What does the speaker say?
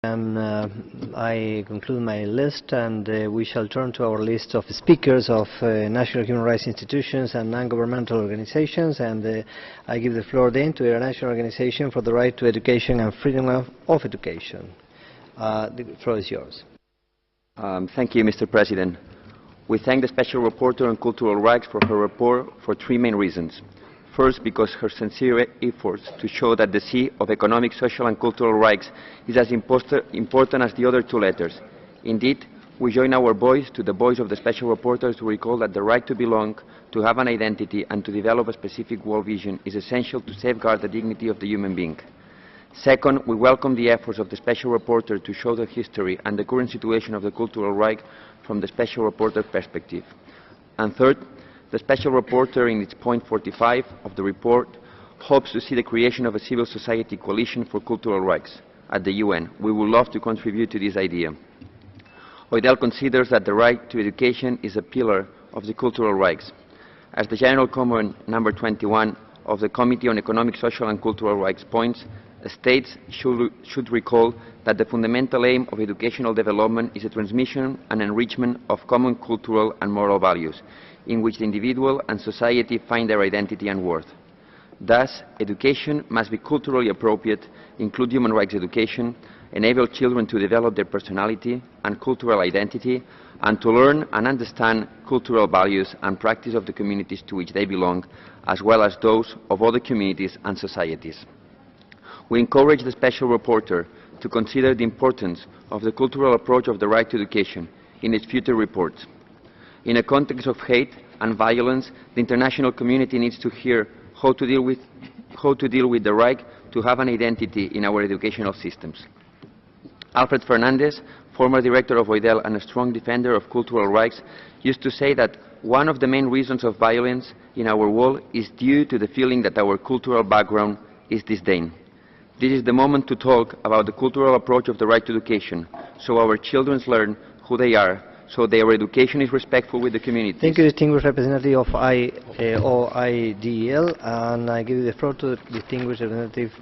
And I conclude my list, and we shall turn to our list of speakers of national human rights institutions and non-governmental organizations, and I give the floor then to the International Organization for the Right to Education and Freedom of Education. The floor is yours. Thank you, Mr. President. We thank the Special Rapporteur on Cultural Rights for her report for three main reasons. First, because her sincere efforts to show that the C of economic, social and cultural rights is as important as the other two letters. Indeed, we join our voice to the voice of the Special Rapporteur to recall that the right to belong, to have an identity and to develop a specific world vision is essential to safeguard the dignity of the human being. Second, we welcome the efforts of the Special Rapporteur to show the history and the current situation of the cultural right from the Special Rapporteur perspective. And third, the Special Rapporteur, in its point 45 of the report, hopes to see the creation of a civil society coalition for cultural rights at the UN. We would love to contribute to this idea. OIDEL considers that the right to education is a pillar of the cultural rights. As the General Comment number 21 of the Committee on Economic, Social and Cultural Rights points, states should recall that the fundamental aim of educational development is the transmission and enrichment of common cultural and moral values, in which the individual and society find their identity and worth. Thus, education must be culturally appropriate, include human rights education, enable children to develop their personality and cultural identity, and to learn and understand cultural values and practice of the communities to which they belong, as well as those of other communities and societies. We encourage the Special Rapporteur to consider the importance of the cultural approach of the right to education in its future reports. In a context of hate and violence, the international community needs to hear how to deal with the right to have an identity in our educational systems. Alfred Fernandez, former director of OIDEL and a strong defender of cultural rights, used to say that one of the main reasons of violence in our world is due to the feeling that our cultural background is disdain. This is the moment to talk about the cultural approach of the right to education, so our children learn who they are, so their education is respectful with the community. Thank you, distinguished representative of OIDEL, and I give you the floor to the distinguished representative